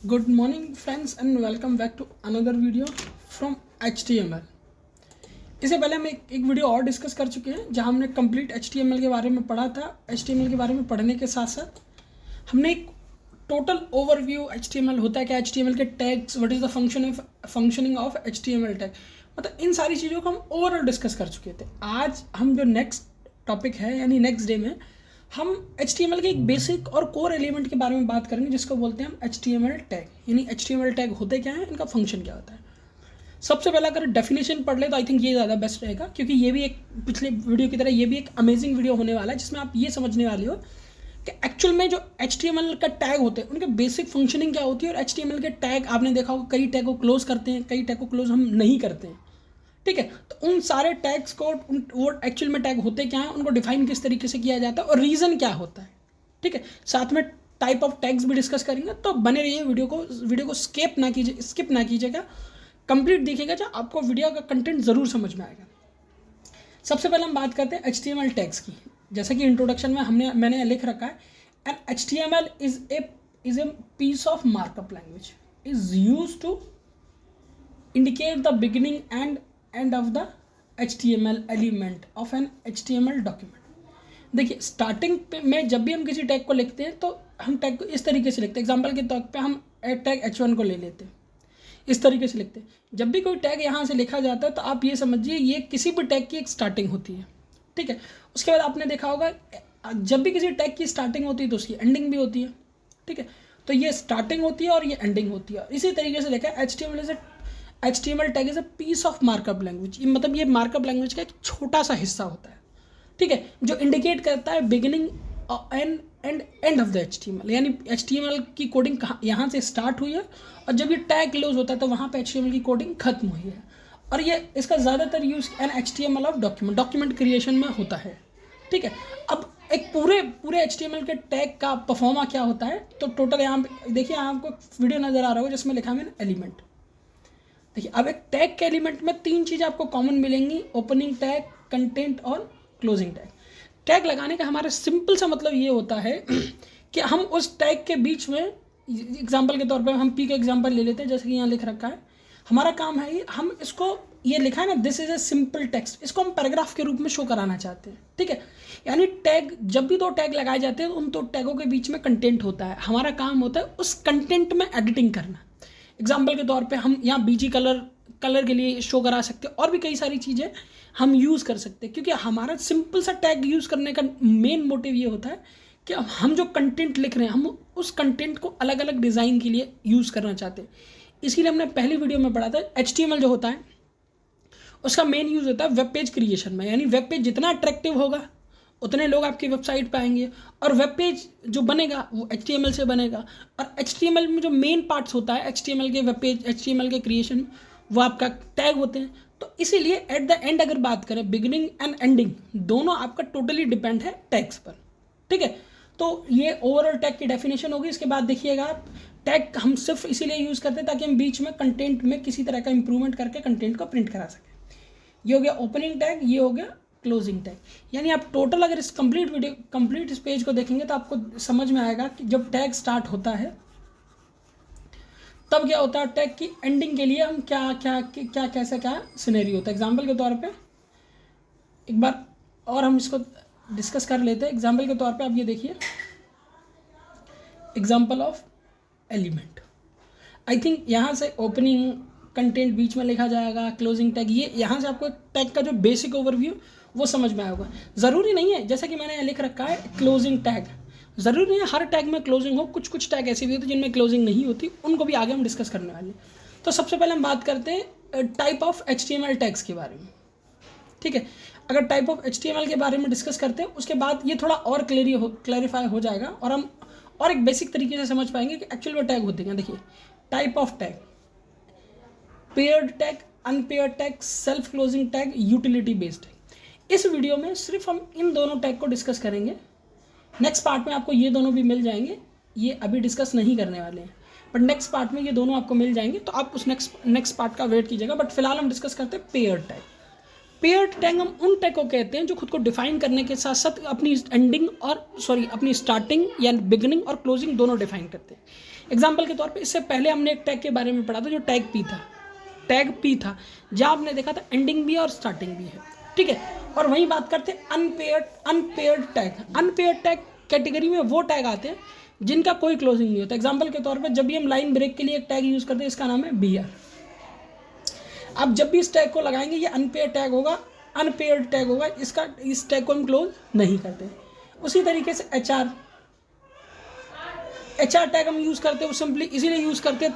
Good morning friends and welcome back to another video from HTML। इससे पहले हम एक वीडियो और डिस्कस कर चुके हैं जहां हमने कंप्लीट HTML के बारे में पढ़ा था। HTML के बारे में पढ़ने के साथ साथ हमने एक टोटल ओवरव्यू HTML होता है क्या, HTML के tags, what is the functioning of HTML tag, मतलब इन सारी चीज़ों को हम ओवरऑल डिस्कस कर चुके थे। आज हम जो नेक्स्ट टॉपिक है यानी नेक्स्ट डे में हम HTML के एक बेसिक और कोर एलिमेंट के बारे में बात करेंगे जिसको बोलते हैं हम HTML टैग। यानी HTML टैग होते क्या हैं, इनका फंक्शन क्या होता है। सबसे पहले अगर डेफिनेशन पढ़ ले तो आई थिंक ये ज़्यादा बेस्ट रहेगा, क्योंकि ये भी एक पिछले वीडियो की तरह ये भी एक अमेजिंग वीडियो होने वाला है जिसमें आप ये समझने वाले हो कि एक्चुअल में जो HTML का टैग होते हैं उनके बेसिक फंक्शनिंग क्या होती है। और HTML के टैग आपने देखा होगा, कई टैग को क्लोज करते हैं, कई टैग को क्लोज हम नहीं करते हैं। ठीक है, तो उन सारे टैग्स को वो एक्चुअल में टैग होते क्या हैं, उनको डिफाइन किस तरीके से किया जाता है और रीज़न क्या होता है। ठीक है, साथ में टाइप ऑफ टैग्स भी डिस्कस करेंगे। तो बने रहिए, वीडियो को स्किप ना कीजिएगा, कंप्लीट देखिएगा, जो आपको वीडियो का कंटेंट ज़रूर समझ में आएगा। सबसे पहले हम बात करते हैं HTML टैग्स की। जैसा कि इंट्रोडक्शन में मैंने लिख रखा है, and HTML is a piece of markup language is used to indicate the beginning and end of the HTML element of an HTML document. देखिए, स्टार्टिंग में जब भी हम किसी टैग को लिखते हैं तो हम टैग को इस तरीके से लिखते हैं। एग्जांपल के तौर पे हम टैग H1 को ले लेते हैं, इस तरीके से लिखते हैं। जब भी कोई टैग यहाँ से लिखा जाता है तो आप ये समझिए ये किसी भी टैग की एक स्टार्टिंग होती है। ठीक है, उसके बाद आपने देखा होगा जब भी किसी टैग की स्टार्टिंग होती है तो उसकी एंडिंग भी होती है। ठीक है, तो ये स्टार्टिंग होती है और ये एंडिंग होती है। इसी तरीके से देखा HTML tag is a piece of markup language. मतलब ये मार्कअप लैंग्वेज का एक छोटा सा हिस्सा होता है, ठीक है, जो इंडिकेट करता है beginning and end of the HTML। यानी HTML की कोडिंग यहाँ से स्टार्ट हुई है और जब ये टैग क्लोज होता है तो वहाँ पे HTML की कोडिंग खत्म हुई है। और ये इसका ज़्यादातर use an HTML of document creation में होता है। ठीक है, अब एक पूरे HTML के टैग का परफॉर्मा क्या होता है, तो टोटल यहाँ पे देखिए, यहाँ आपको वीडियो नज़र आ रहा होगा जिसमें लिखा है एलिमेंट। देखिए, अब एक टैग के एलिमेंट में तीन चीज़ें आपको कॉमन मिलेंगी: ओपनिंग टैग, कंटेंट और क्लोजिंग टैग। टैग लगाने का हमारा सिंपल सा मतलब ये होता है कि हम उस टैग के बीच में, एग्जांपल के तौर पे हम P का एग्जांपल ले लेते हैं, जैसे कि यहाँ लिख रखा है। हमारा काम है ये, हम इसको ये लिखा है ना, this is a simple text, इसको हम पैराग्राफ के रूप में शो कराना चाहते हैं। ठीक है, यानी टैग, जब भी दो टैग लगाए जाते हैं उन दो टैगों के बीच में कंटेंट होता है। हमारा काम होता है उस कंटेंट में एडिटिंग करना। एग्जाम्पल के तौर पे हम यहाँ BG कलर के लिए शो करा सकते हैं, और भी कई सारी चीज़ें हम यूज़ कर सकते हैं। क्योंकि हमारा सिंपल सा टैग यूज़ करने का मेन मोटिव ये होता है कि हम जो कंटेंट लिख रहे हैं हम उस कंटेंट को अलग अलग डिज़ाइन के लिए यूज़ करना चाहते हैं। इसीलिए हमने पहली वीडियो में पढ़ा था HTML जो होता है उसका मेन यूज़ होता है वेब पेज क्रिएशन में। यानी वेब पेज जितना अट्रैक्टिव होगा उतने लोग आपकी वेबसाइट पे आएंगे, और वेब पेज जो बनेगा वो HTML से बनेगा। और HTML में जो मेन पार्ट्स होता है HTML के वेब पेज, HTML के क्रिएशन, वो आपका टैग होते हैं। तो इसीलिए एट द एंड अगर बात करें, बिगिनिंग एंड एंडिंग दोनों आपका टोटली डिपेंड है टैग्स पर। ठीक है, तो ये ओवरऑल टैग की डेफिनेशन होगी। इसके बाद देखिएगा आप, टैग हम सिर्फ इसीलिए यूज़ करते हैं ताकि हम बीच में कंटेंट में किसी तरह का इंप्रूवमेंट करके कंटेंट को प्रिंट करा सकें। ये हो गया ओपनिंग टैग, ये हो गया क्लोजिंग टैग। यानी आप टोटल अगर इस कंप्लीट इस पेज को देखेंगे तो आपको समझ में आएगा कि जब टैग स्टार्ट होता है तब क्या होता है, टैग की एंडिंग के लिए हम क्या कैसा क्या सिनेरियो होता है। एग्जाम्पल के तौर पे एक बार और हम इसको डिस्कस कर लेते हैं। एग्जाम्पल के तौर पे आप ये देखिए, example of element. I think यहाँ से ओपनिंग कंटेंट बीच में लिखा जाएगा, क्लोजिंग टैग, ये यहाँ से आपको टैग का जो बेसिक ओवरव्यू वो समझ में आया होगा। ज़रूरी नहीं है, जैसा कि मैंने लिख रखा है क्लोजिंग टैग, ज़रूरी नहीं है हर टैग में क्लोजिंग हो। कुछ टैग ऐसे भी होते हैं जिनमें क्लोजिंग नहीं होती, उनको भी आगे हम डिस्कस करने वाले हैं। तो सबसे पहले हम बात करते हैं टाइप ऑफ HTML टैग्स के बारे में। ठीक है, अगर टाइप ऑफ HTML के बारे में डिस्कस करते हैं उसके बाद ये थोड़ा और क्लैरिफाई हो जाएगा और हम और एक बेसिक तरीके से समझ पाएंगे कि एक्चुअल में टैग होते हैं। देखिए, type of tag: paired tag, unpaired tag, self closing tag, utility based tag. इस वीडियो में सिर्फ हम इन दोनों टैग को डिस्कस करेंगे। नेक्स्ट पार्ट में आपको ये दोनों भी मिल जाएंगे, ये अभी डिस्कस नहीं करने वाले हैं, बट नेक्स्ट पार्ट में ये दोनों आपको मिल जाएंगे, तो आप उस नेक्स्ट पार्ट का वेट कीजिएगा। बट फिलहाल हम डिस्कस करते हैं पेयर्ड टैग। पेयर्ड टैग हम उन टैग को कहते हैं जो खुद को डिफाइन करने के साथ साथ अपनी स्टार्टिंग या बिगिनिंग और क्लोजिंग दोनों डिफाइन करते हैं। एग्जाम्पल के तौर पे इससे पहले हमने एक टैग के बारे में पढ़ा था जो टैग पी था, जहाँ आपने देखा था एंडिंग भी और स्टार्टिंग भी है, ठीक है। और वहीं बात करते हैं अनपेयर्ड टैग कैटेगरी में वो टैग आते हैं जिनका कोई क्लोजिंग नहीं होता। एग्जाम्पल के तौर पे जब भी हम लाइन ब्रेक के लिए एक टैग यूज़ करते हैं, इसका नाम है BR। आप जब भी इस टैग को लगाएंगे ये अनपेयर्ड टैग होगा, इस टैग को हम क्लोज नहीं करते। उसी तरीके से HR टैग हम यूज़ करते हैं, वो सिंपली इसीलिए यूज़ करते हैं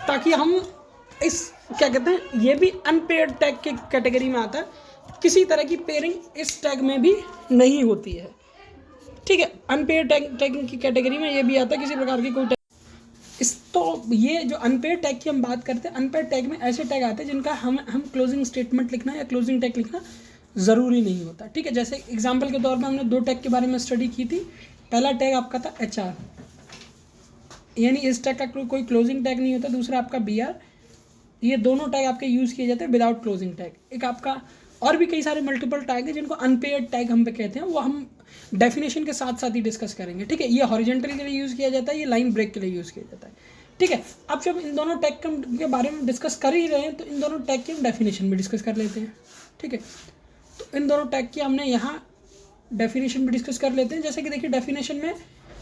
ताकि हम इस क्या कहते हैं, ये भी अनपेयर्ड टैग के कैटेगरी में आता है। किसी तरह की पेयरिंग इस टैग में भी नहीं होती है, ठीक है। अनपेयर्ड टैग की कैटेगरी में ये भी आता है, किसी प्रकार की कोई टैग तो ये जो अनपेयर्ड टैग की हम बात करते हैं, अनपेयर्ड टैग में ऐसे टैग आते हैं जिनका हम क्लोजिंग स्टेटमेंट लिखना या क्लोजिंग टैग लिखना ज़रूरी नहीं होता, ठीक है। जैसे एग्जाम्पल के तौर पर हमने 2 टैग के बारे में स्टडी की थी। पहला टैग आपका था HR, यानी इस टैग का कोई क्लोजिंग टैग नहीं होता। दूसरा आपका BR, ये दोनों टैग आपके यूज़ किए जाते हैं विदाउट क्लोजिंग टैग। एक आपका और भी कई सारे मल्टीपल टैग है जिनको अनपेयर्ड टैग हम पे कहते हैं, वो हम डेफिनेशन के साथ साथ ही डिस्कस करेंगे, ठीक है। ये हॉरिजॉन्टल के लिए यूज़ किया जाता है, ये लाइन ब्रेक के लिए यूज़ किया जाता है, ठीक है। अब जब इन दोनों टैग के बारे में डिस्कस कर ही रहे हैं तो इन दोनों टैग की हम डेफिनेशन भी डिस्कस कर लेते हैं, ठीक है। तो इन दोनों टैग की हमने यहाँ डेफिनेशन भी डिस्कस कर लेते हैं। जैसे कि देखिए डेफिनेशन में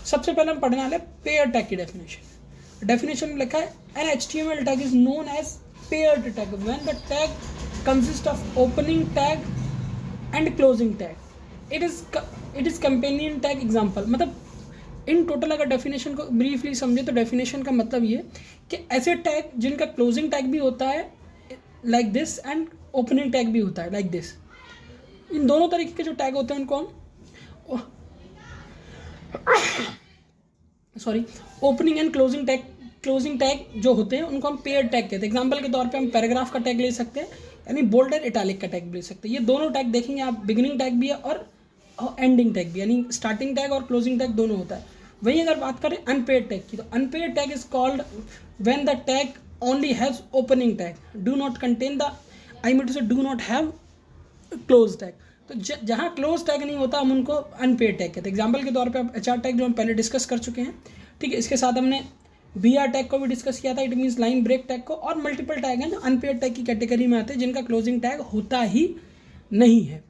सबसे पहले हम पढ़ने वाले पेयर टैग की डेफिनेशन में लिखा है an HTML tag is known as paired tag when the tag consist of opening tag and closing tag. It is companion tag example. मतलब इन टोटल अगर डेफिनेशन को ब्रीफली समझे तो डेफिनेशन का मतलब ये कि ऐसे टैग जिनका क्लोजिंग टैग भी होता है like this and opening tag भी होता है लाइक दिस, इन दोनों तरीके के जो टैग होते हैं उनको हम ओपनिंग एंड क्लोजिंग टैग जो होते हैं उनको हम पेयर्ड टैग कहते हैं। एग्जांपल के तौर पे हम पैराग्राफ का टैग ले सकते हैं, यानी बोल्ड एंड इटैलिक का टैग ले सकते हैं। ये दोनों टैग देखेंगे आप, बिगिनिंग टैग भी है और एंडिंग टैग भी, यानी स्टार्टिंग टैग और क्लोजिंग टैग दोनों होता है। वहीं अगर बात करें अनपेयर्ड टैग की, तो unpaired tag is called when the tag only has opening tag, do not contain the do not have close tag. तो जहाँ क्लोज टैग नहीं होता हम उनको अनपेयर्ड टैग कहते हैं। एग्जाम्पल के तौर पे आप HR टैग जो हम पहले डिस्कस कर चुके हैं, ठीक है। इसके साथ हमने BR टैग को भी डिस्कस किया था, it means line break tag को। और मल्टीपल टैग हैं जो अनपेयर्ड टैग की कैटेगरी में आते हैं जिनका क्लोजिंग टैग होता ही नहीं है।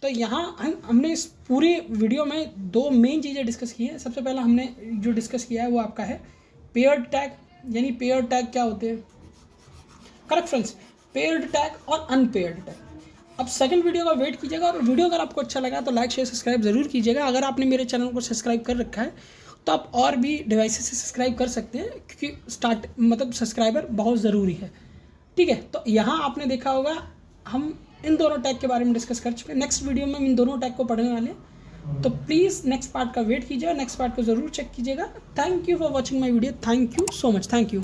तो यहाँ हमने इस पूरी वीडियो में 2 मेन चीज़ें डिस्कस की हैं। सबसे पहला हमने जो डिस्कस किया है वो आपका है पेयर्ड टैग, यानी पेयर्ड टैग क्या होते हैं, करेक्ट फ्रेंड्स, पेयर्ड टैग और अनपेयर्ड टैग। अब सेकंड वीडियो का वेट कीजिएगा, और वीडियो अगर आपको अच्छा लगा तो लाइक शेयर सब्सक्राइब जरूर कीजिएगा। अगर आपने मेरे चैनल को सब्सक्राइब कर रखा है तो आप और भी डिवाइसेस से सब्सक्राइब कर सकते हैं, क्योंकि सब्सक्राइबर बहुत ज़रूरी है, ठीक है। तो यहाँ आपने देखा होगा हम इन दोनों टैग के बारे में डिस्कस कर चुके हैं। नेक्स्ट वीडियो में हम इन दोनों टैग को पढ़ने वाले हैं, तो प्लीज़ नेक्स्ट पार्ट का वेट कीजिएगा, नेक्स्ट पार्ट को ज़रूर चेक कीजिएगा। Thank you for watching my video, thank you so much, thank you.